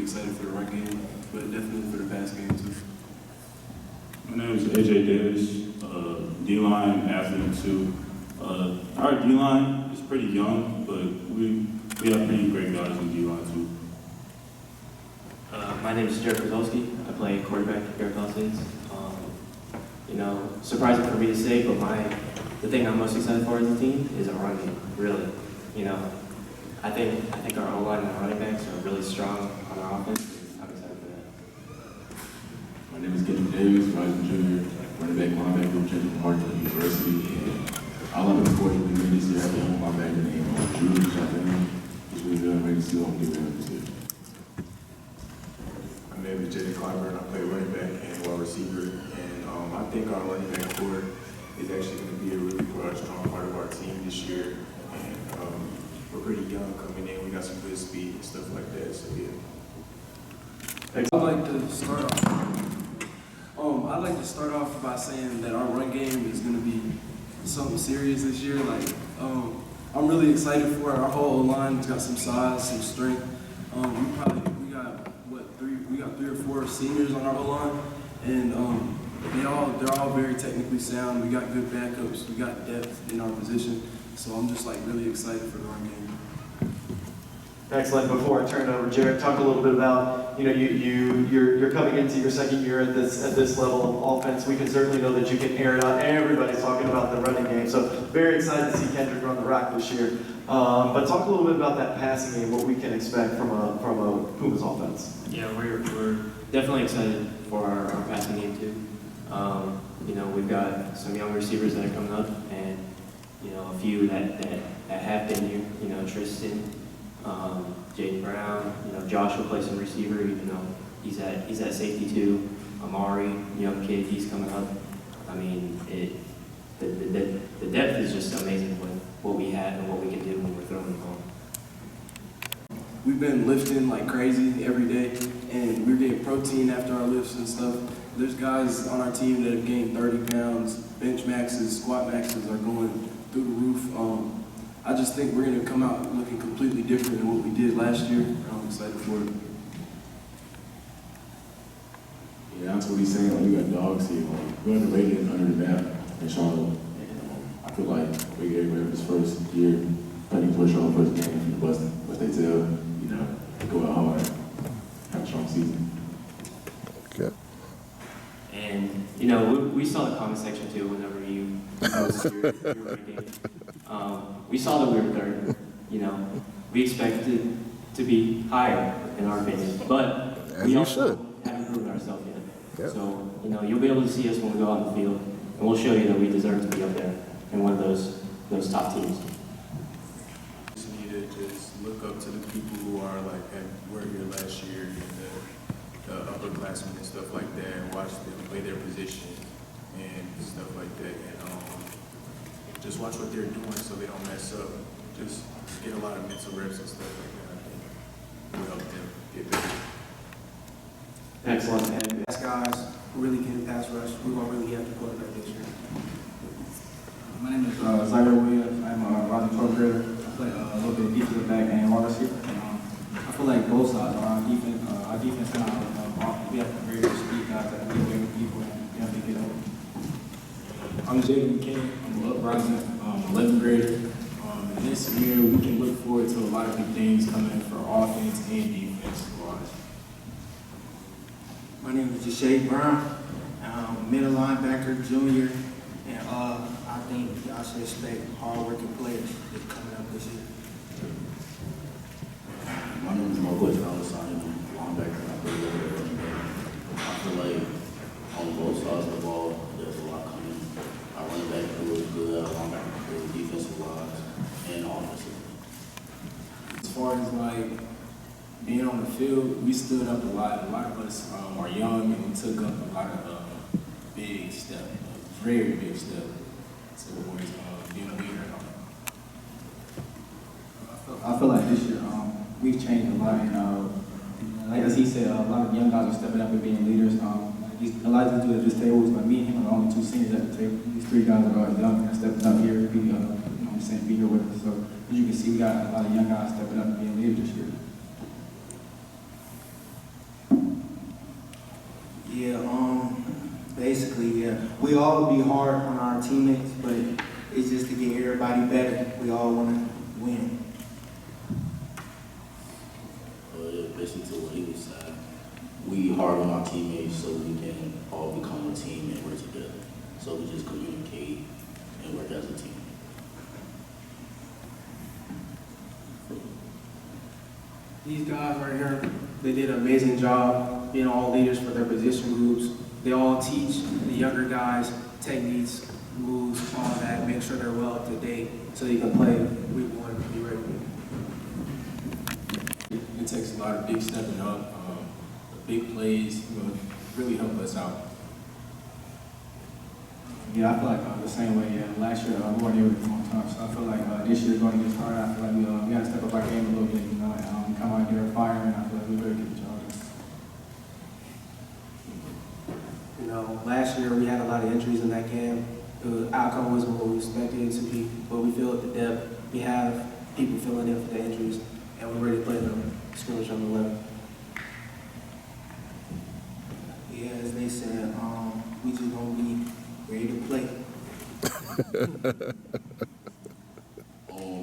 excited for the run game, but definitely for the pass game too. My name is AJ Davis, D-line athlete too. Our D-line is pretty young, but we have pretty great guys in D-line too. My name is Jared Kozolski. I play quarterback here at Bell Saints. You know, surprising for me to say, but the thing I'm most excited for as a team is our run game. Really, you know, I think our O-line and our running backs are really strong on our offense. I'm excited for that. My name is Kendrick Davis, rising junior, running back, linebacker, Central Martin University, and all I'm looking forward to doing this year having my back in the name of Drew, which I think is really good. I'm ready to see what I'm doing this year. My name is Jay Clyburn. I play running back and wide receiver, and I think our running back core is actually going to be a really strong part of our team this year. And we're pretty young coming in. We got some good speed and stuff like that. So yeah. I'd like to start off by saying that our run game is going to be something serious this year. I'm really excited for it. Our whole line's got some size, some strength. We got three or four seniors on our O-line, and they're all very technically sound. We got good backups. We got depth in our position. So I'm just really excited for the run game. Excellent. Before I turn it over, Jared, talk a little bit about, you know, you're coming into your second year at this level of offense. We can certainly know that you can air it out. Everybody's talking about the running game, so very excited to see Kendrick run the rock this year. But talk a little bit about that passing game, what we can expect from a Pumas offense. Yeah, we're definitely excited for our passing game too. You know, we've got some young receivers that are coming up, and you know, a few that have been here. You know, Tristan, Jaden Brown. You know, Josh will play some receiver, even though he's at safety too. Amari, young kid, he's coming up. I mean, the depth is just amazing with what we have and what we can do when we're throwing the ball. We've been lifting like crazy every day, and we're getting protein after our lifts and stuff. There's guys on our team that have gained 30 pounds. Bench maxes, squat maxes are going through the roof. I just think we're going to come out looking completely different than what we did last year. I'm excited for it. Yeah, that's what he's saying. We got dogs here. We're underrated under the map in Charlotte. And I feel like we gave him his first year playing for Charlotte first game. But they tell, you know, go out hard, have a strong season. Okay. And you know, we saw the comment section too whenever you posted your ranking. We saw that we were third. You know, we expected to be higher in our opinion, but we also haven't proven ourselves yet. Yeah. So you know, you'll be able to see us when we go out in the field, and we'll show you that we deserve to be up there in one of those top teams. Just need to just look up to the people who are were here last year, and the upperclassmen and stuff like that, and watch them play their position and stuff like that, and just watch what they're doing so they don't mess up. Just get a lot of mental reps and stuff like that. I think will help them get better. Excellent. And Guys who really can pass rush. We're going to really get after quarterback this year. My name is Zyra Williams. I'm a rising 12th grader. I play a little bit of defensive back and wide receiver. I feel like both sides are on defense. Our defense and our offense, we have very good speed guys that can get with people and be able to get over. I'm Jaden McKinney. I'm an uprising 11th grader. And this year we can look forward to a lot of good things coming for offense and defense wise. My name is Jashay Brown. I'm middle linebacker, junior, and I think y'all should expect hard-working players that's coming up this year. My name is Marco Gonzalez. I'm a linebacker and I play running back. I feel like on both sides of the ball, there's a lot coming. Our running back crew is good, our linebacker crew, defensive wise, and offensive. As far as being on the field, we stood up a lot. A lot of us are young and we took up a lot of big steps, very big steps towards being a leader. I feel like this year we've changed a lot, and like as he said, a lot of young guys are stepping up and being leaders. A lot of these dudes at this table, like me and him are the only two seniors at the table. These three guys are young and stepping up here, be here with us. So as you can see, we got a lot of young guys stepping up and being leaders this year. basically, yeah. We all be hard on our teammates, but it's just to get everybody better. We all want to win. Basically to what he was saying, we hard on our teammates so we can all become a team and work together. So we just communicate and work as a team. These guys right here, they did an amazing job being all leaders for their position groups. They all teach the younger guys techniques, moves, all that, make sure they're well up to date so you can play week one and be ready. It takes a lot of big stepping up, big plays, really help us out. Yeah, I feel like the same way. Yeah, last year we weren't able to do on time, so I feel like this year going to get started. I feel like we got to step up our game a little bit, and come out here firing. I feel like we better get the job done. You know, last year we had a lot of injuries in that game. The outcome wasn't what we expected it to be, but we feel at the depth. We have people filling in for the injuries, and we're ready to play them scrimmage on the left. Yeah, as they said, we just gonna be ready to play.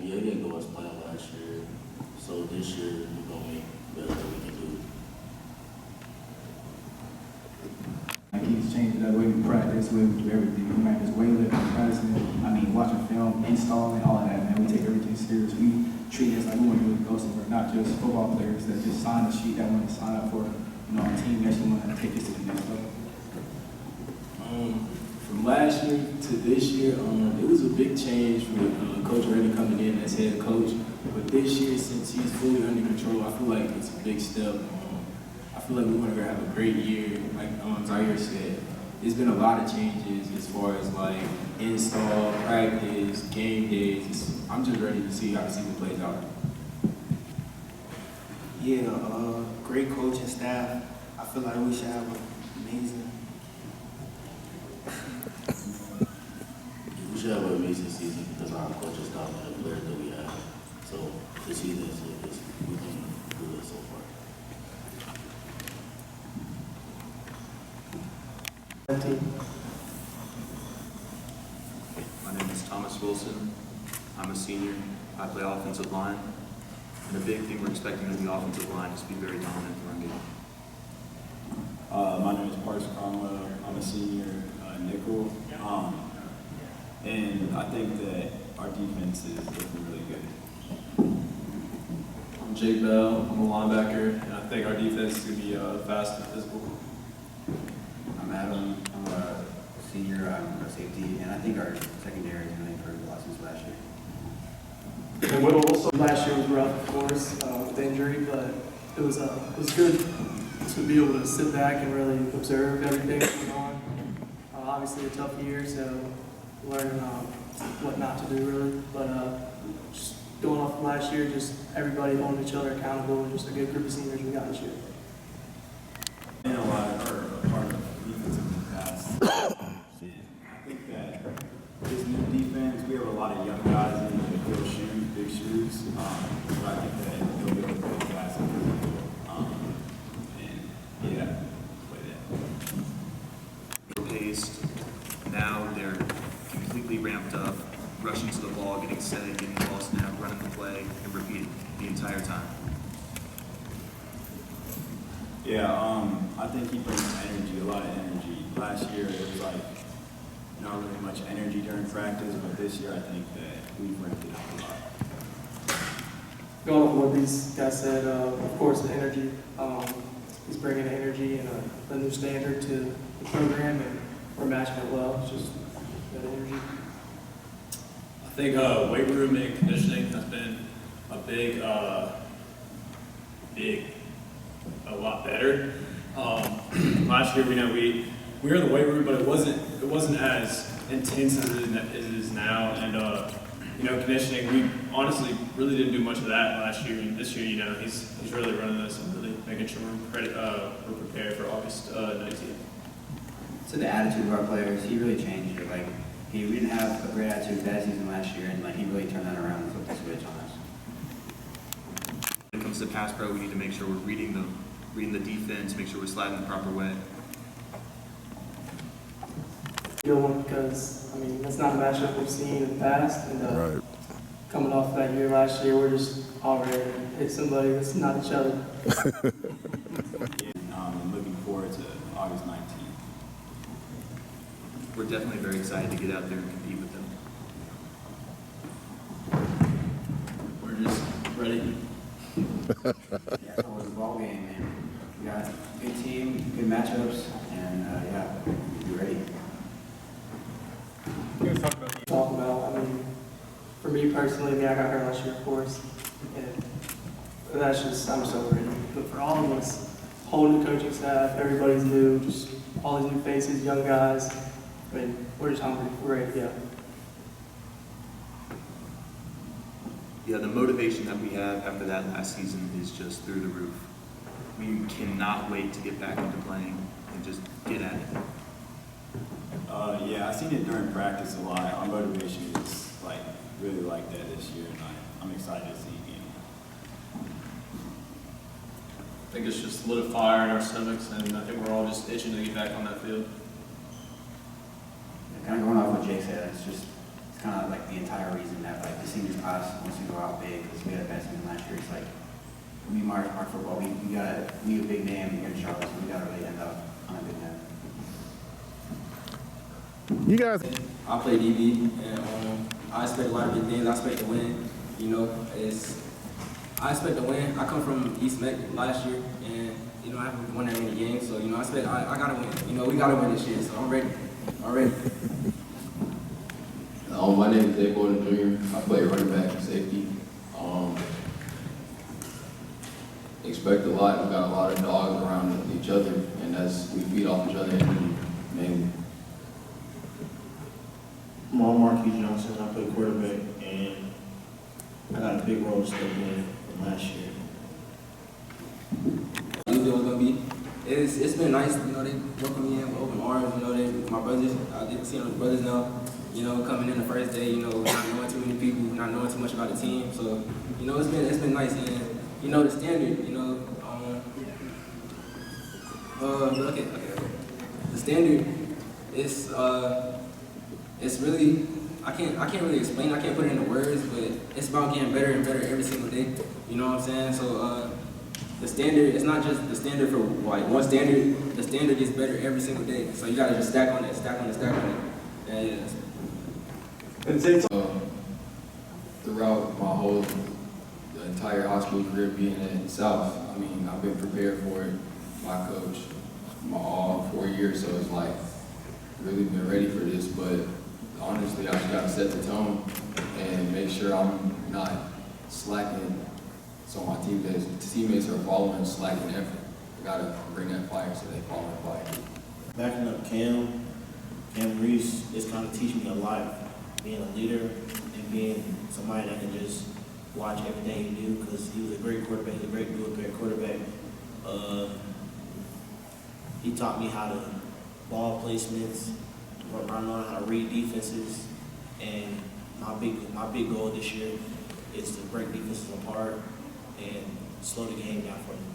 Yeah, it didn't go as planned last year. So this year we're gonna make better than we can do. Like he's changed the way we practice, the way we do everything. We practice weightlifting, practicing. I mean, watching film, installing, all of that. Man, we take everything serious. We treat it as like we want to really go somewhere, not just football players that just sign a sheet that want to sign up for our team. Actually want to take this to the next level. From last year to this year, it was a big change with Coach Reddy coming in as head coach. But this year, since he's fully under control, I feel like it's a big step. I feel like we want to have a great year. Like Zaire said, there's been a lot of changes as far as like install, practice, game days. I'm just ready to see how the season plays out. Yeah, great coaching staff. I feel like we should have an amazing. We should have an amazing season because our coaches staff and the players that we have. So the season is we can do it so far. My name is Thomas Wilson. I'm a senior. I play offensive line. And a big thing we're expecting of the offensive line is to be very dominant in run game. My name is Parks Cromwell. I'm a senior nickel. And I think that our defense is looking really good. I'm Jake Bell. I'm a linebacker, and I think our defense is going to be fast and physical. I'm Adam. I'm a senior. I'm a safety, and I think our secondary is going to improve a lot since last year. And what also last year was rough, of course, with the injury, but it was good to be able to sit back and really observe everything going on. Obviously a tough year, so learning what not to do really. But just going off of last year, just everybody holding each other accountable, and just a good group of seniors we got this year. And a lot of a part of defense in the past. I think that this new defense, we have a lot of young guys in the field shoes, big shoes. But I think that they'll be able to play fast and physical. And yeah, play that. Paced. Now they're completely ramped up, rushing to the ball, getting set, getting the ball snap, running the play, and repeat the entire time. Yeah, I think he brings energy, a lot of energy. Last year it was like not really much energy during practice, but this year I think that we've ramped it up a lot. Going off what these guys said, of course the energy, he's bringing energy and a new standard to the program, and we're matching it well. It's just that energy. I think weight room and conditioning has been a a lot better. Last year, we were in the weight room, but it wasn't as intense as it is now. And conditioning, we honestly really didn't do much of that last year. And this year, he's really running this and really making sure we're prepared for August 19th. So the attitude of our players, he really changed it. Like we didn't have a great attitude that season last year, and he really turned that around and flipped the switch on us. When it comes to pass pro, we need to make sure we're reading the defense, make sure we're sliding the proper way. Good one because, I mean, that's not a matchup we've seen in the past. And Right. coming off that year last year, we're just all ready to hit somebody that's not each other. And looking forward to August 19th. We're definitely very excited to get out there and compete with them. We're just ready. Yeah, it's always a ball game, man. We got a good team, good matchups, and yeah, be ready. Talk about, I mean, for me personally, I mean, I got hurt last year, of course. And that's just, I'm just over it. But for all of us, whole new coaching staff, everybody's new, just all these new faces, young guys. I mean, we're just hungry. We're ready to go. Yeah, the motivation that we have after that last season is just through the roof. We cannot wait to get back into playing and just get at it. Yeah, I've seen it during practice a lot. Our motivation is like really like that this year, and I'm excited to see it again. I think it's just lit a fire in our stomachs, and I think we're all just itching to get back on that field. Kind of going off what Jake said, it's kind of like the entire reason that like the seniors class wants to go out big because we had a bad season last year. It's like we march football, we got a big name here in Charlotte, so we got to really end up on a good note. You guys, I play DB, and I expect a lot of big things. I expect to win. You know, I expect to win. I come from SoMeck last year, and you know I haven't won that many games, so you know I gotta win. You know we gotta win this year, so I'm ready. Already. My name is Dave Gordon Jr. I play running back and safety. Expect a lot. We got a lot of dogs around each other, and we feed off each other mainly. I'm Marquis Johnson. I play quarterback, and I got a big role to step in from last year. I knew it was gonna be. It's been nice, you know. They welcome me in with open arms. You know, my brothers. I get to see them as brothers now. You know, coming in the first day, you know, not knowing too many people, not knowing too much about the team. So, you know, it's been nice. And you know, the standard. You know, okay. The standard it's really. I can't really explain. I can't put it into words, but it's about getting better and better every single day. You know what I'm saying? So. The standard, it's not just the standard for like one standard, the standard gets better every single day. So you gotta just stack on it, stack on it, stack on it. And yeah. And say Throughout the entire high school career being at South, I mean, I've been prepared for it. My coach, all 4 years, so it's like really been ready for this. But honestly, I just gotta set the tone and make sure I'm not slacking. So my teammates are following slacking effort. I gotta bring that fire so they follow the fire. Backing up Cam Reese is kind of teaching me a lot, being a leader and being somebody that can just watch everything he do because he was a great quarterback, he's a great quarterback. He taught me how to ball placements, I know how to read defenses, and my big goal this year is to break defenses apart and slow the game down for them.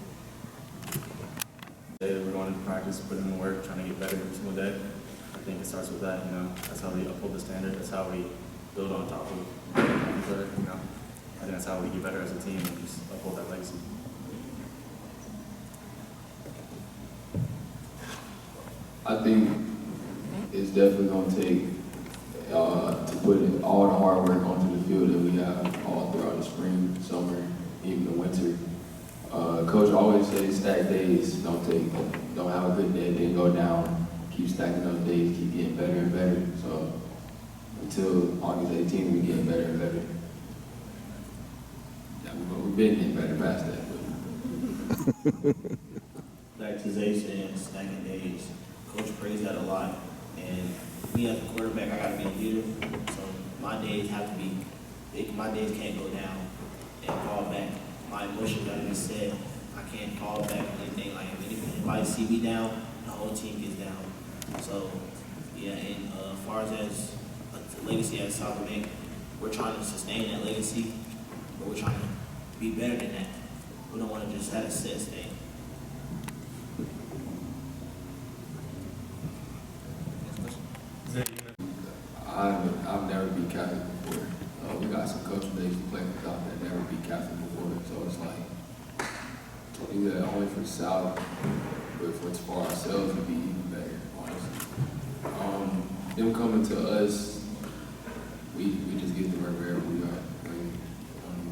We're going to practice, putting in the work, trying to get better every single day. I think it starts with that, you know. That's how we uphold the standard. That's how we build on top of each other, you know. I think that's how we get better as a team and just uphold that legacy. I think it's definitely going to take to put all the hard work onto the field that we have all throughout the spring, summer, even the winter. Coach always says stack days, don't have a good day, then go down, keep stacking those days, keep getting better and better. So until August 18th, we're getting better and better. Yeah, we've been getting better past that. Back to Zay saying stacking days. Coach prays that a lot. And me as a quarterback, I gotta be a leader. So my days can't go down and fall back. My emotions gotta be set. I can't fall back or anything like that. If anybody see me down, the whole team gets down. So yeah, and as far as a legacy at SoMeck, we're trying to sustain that legacy, but we're trying to be better than that. We don't want to just have a set stay. Zay, only for the South, but for ourselves, it'd be even better, honestly. Them coming to us, we just get them wherever we are. Like, it don't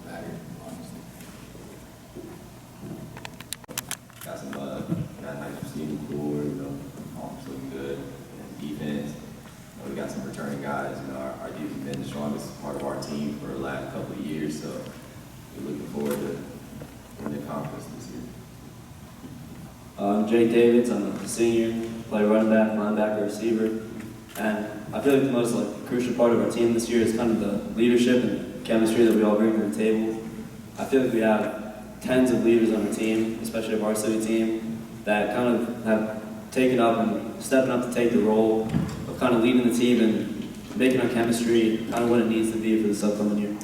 matter, honestly. Got some, got a nice receiving core, arms looking good, and defense. We got some returning guys. Our defense has been the strongest part of our team for the last couple of years, so we're looking forward to winning the conference this year. I'm Jake Davids. I'm a senior, play running back, linebacker, receiver, and I feel like the most crucial part of our team this year is kind of the leadership and chemistry that we all bring to the table. I feel like we have tens of leaders on our team, especially our varsity team, that kind of have taken up and stepping up to take the role of kind of leading the team and making our chemistry kind of what it needs to be for this upcoming year.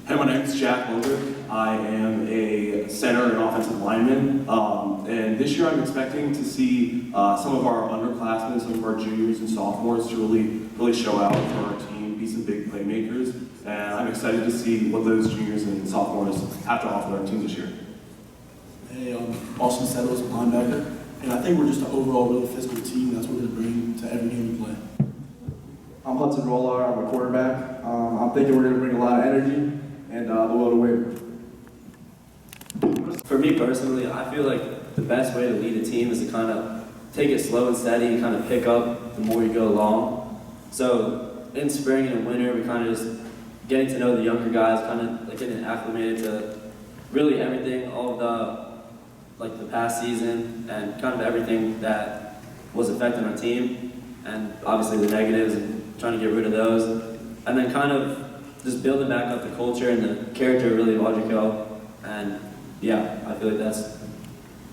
Hey, my name is Jack Logan. I am a center and offensive lineman, and this year I'm expecting to see some of our underclassmen, some of our juniors and sophomores to really show out for our team, be some big playmakers, and I'm excited to see what those juniors and sophomores have to offer our team this year. Hey, Austin Settles, linebacker, and I think we're just an overall really physical team. That's what we're going to bring to every game we play. I'm Hudson Roller. I'm a quarterback. I'm thinking we're going to bring a lot of energy and the will to win. For me personally, I feel like the best way to lead a team is to kind of take it slow and steady and kind of pick up the more you go along. So in spring and winter, we kind of just getting to know the younger guys, kind of like getting acclimated to really everything, all of the past season and kind of everything that was affecting our team, and obviously the negatives and trying to get rid of those, and then kind of just building back up the culture and the character really of Audrico. And yeah, I feel like that's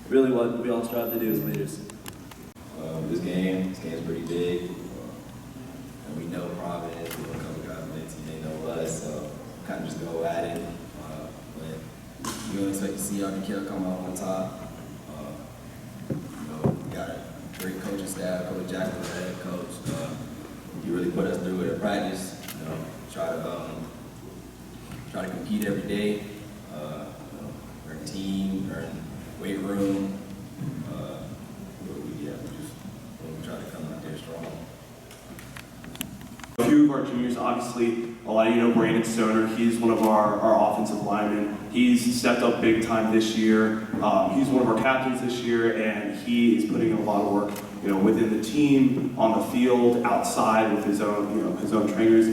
really what we all strive to do as leaders. This game's pretty big, and we know Providence, we know a couple guys on that team, they know us, so kind of just go at it. But you don't expect to see Audrico come out on top. We got a great coaching staff, Coach Jackson, the head coach. He really put us through it at practice. Try to compete every day. We're a team, we're in weight room. We try to come out there strong. A few of our juniors, obviously, a lot of you know Brandon Stoner. He's one of our offensive linemen. He's stepped up big time this year. He's one of our captains this year, and he is putting in a lot of work, within the team, on the field, outside with his own trainers.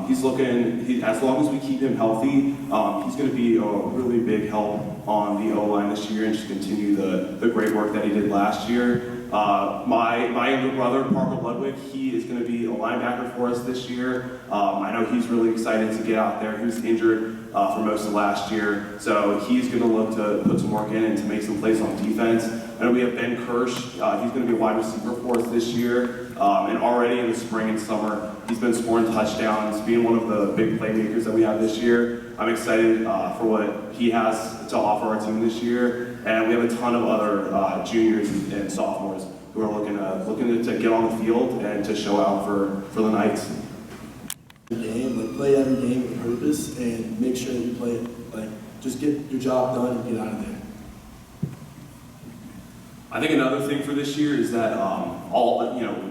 He's looking, as long as we keep him healthy, he's going to be a really big help on the O-line this year and just continue the great work that he did last year. My younger brother, Parker Ludwig, he is going to be a linebacker for us this year. I know he's really excited to get out there. He was injured for most of last year, so he's going to look to put some work in and to make some plays on defense. I know we have Ben Kirsch. He's going to be a wide receiver for us this year, and already in the spring and summer, he's been scoring touchdowns, being one of the big playmakers that we have this year. I'm excited for what he has to offer our team this year, and we have a ton of other juniors and sophomores who are looking to get on the field and to show out for the Knights. Play every game with purpose and make sure that you play it. Just get your job done and get out of there. I think another thing for this year is that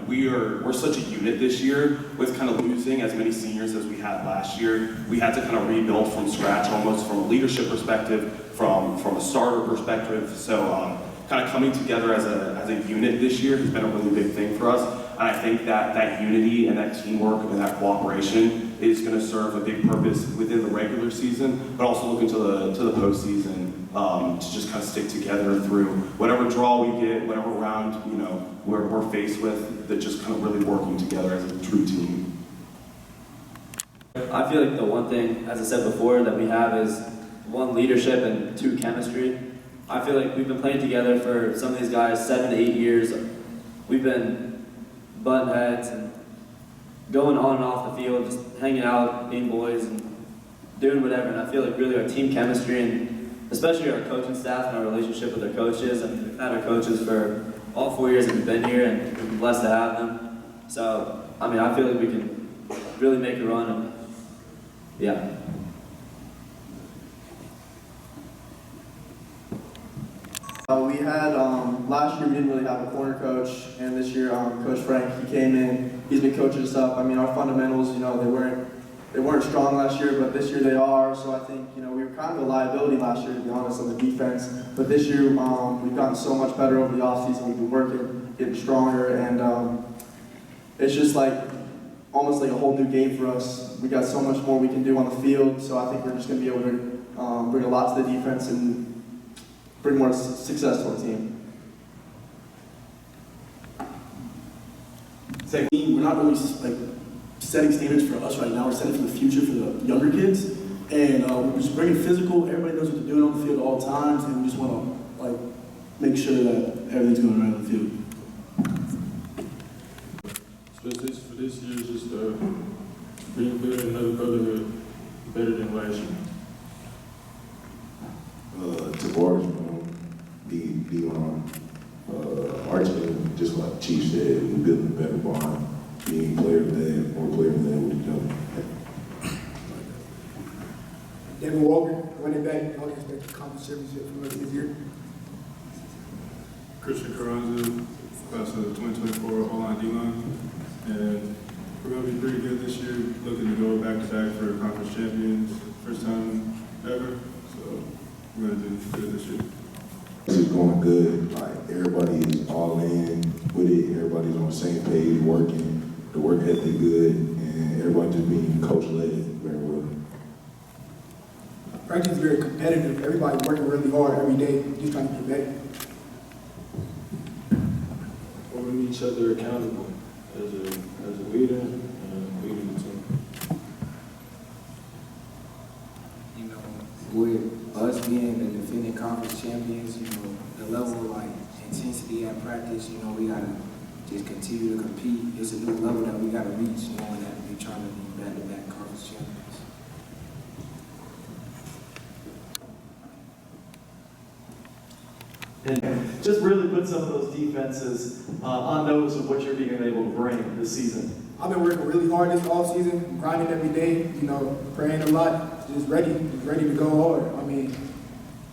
we're such a unit this year with kind of losing as many seniors as we had last year. We had to kind of rebuild from scratch, almost from a leadership perspective, from a starter perspective. So kind of coming together as a unit this year has been a really big thing for us. And I think that unity and that teamwork and that cooperation is going to serve a big purpose within the regular season, but also looking to the postseason to just kind of stick together through whatever draw we get, whatever round we're faced with, that just kind of really working together as a true team. I feel like the one thing, as I said before, that we have is one, leadership, and two, chemistry. I feel like we've been playing together for some of these guys 7 to 8 years. We've been button heads and going on and off the field, just hanging out, being boys, and doing whatever. And I feel like really our team chemistry, and especially our coaching staff and our relationship with our coaches. I mean, we've had our coaches for all 4 years that we've been here, and we've been blessed to have them. So, I mean, I feel like we can really make a run, and yeah. We had, last year we didn't really have a corner coach, and this year Coach Frank, he came in, he's been coaching us up. I mean, our fundamentals, you know, they weren't strong last year, but this year they are, so I think, you know, we were kind of a liability last year, to be honest, on the defense. But this year, we've gotten so much better over the offseason. We've been working, getting stronger, and it's just like, almost like a whole new game for us. We got so much more we can do on the field, so I think we're just going to be able to bring a lot to the defense and bring more success to our team. We're not really like setting standards for us right now. We're setting for the future for the younger kids, and we're just bringing physical. Everybody knows what they're doing on the field at all times, and we just want to like make sure that everything's going right on the field. So for this year is just being build another brotherhood better than last year. To D-line, Archman, just like Chief said, we building a better bond, being player-led, more player-led with each other. Devin Walker, running back, don't expect to conference championship from us this year. Christian Carranza, class of 2024 O-line D-line, and we're going to be pretty good this year, looking to go back-to-back for conference champions, first time ever, so we're going to do good this year. This is going good, like everybody is all in with it, everybody's on the same page, working, the work ethic good, and everybody just being coach-led very well. Practice is very competitive. Everybody's working really hard every day, just trying to get better. Holding each other accountable as a leader and leading the team. You know, with us being the defending conference champions, you know, the level of like intensity at practice, you know, we gotta just continue to compete. It's a new level that we gotta reach, knowing that we're trying to be back-to-back conference champions. And just really put some of those defenses on notice of what you're being able to bring this season. I've been working really hard this offseason, grinding every day, you know, praying a lot, just ready to go hard. I mean,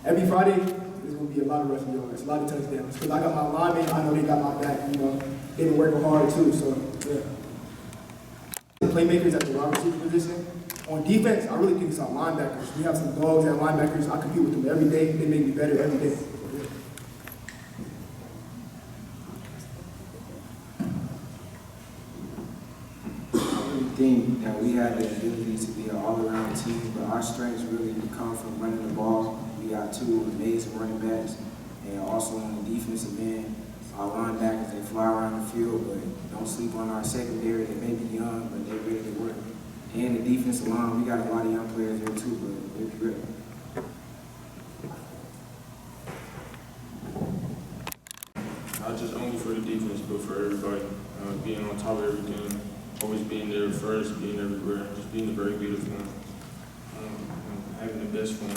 every Friday, there's going to be a lot of rushing yards, a lot of touchdowns. Because I got my linemen, I know they got my back, you know, they've been working hard too, so, yeah. The playmakers at the wide receiver position. On defense, I really think it's our linebackers. We have some dogs at linebackers. I compete with them every day. They make me better every day. I think that we have the ability to be an all-around team, but our strengths really come from running the ball. We got two amazing running backs, and also on the defensive end, our linebackers, they fly around the field, but don't sleep on our secondary. They may be young, but they're ready to work. And the defensive line, we got a lot of young players there too, but they're great. Not just only for the defense, but for everybody. Being on top of everything, always being there first, being everywhere, just being the very beautiful one, having the best fun.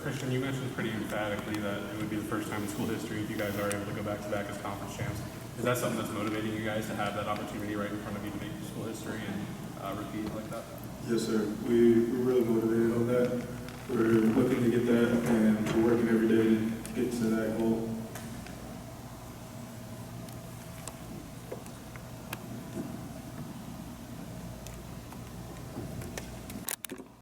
Christian, you mentioned pretty emphatically that it would be the first time in school history if you guys are able to go back-to-back as conference champs. Is that something that's motivating you guys to have that opportunity right in front of you to make school history and repeat it like that? Yes, sir. We're really motivated on that. We're looking to get that, and we're working every day to get to that goal.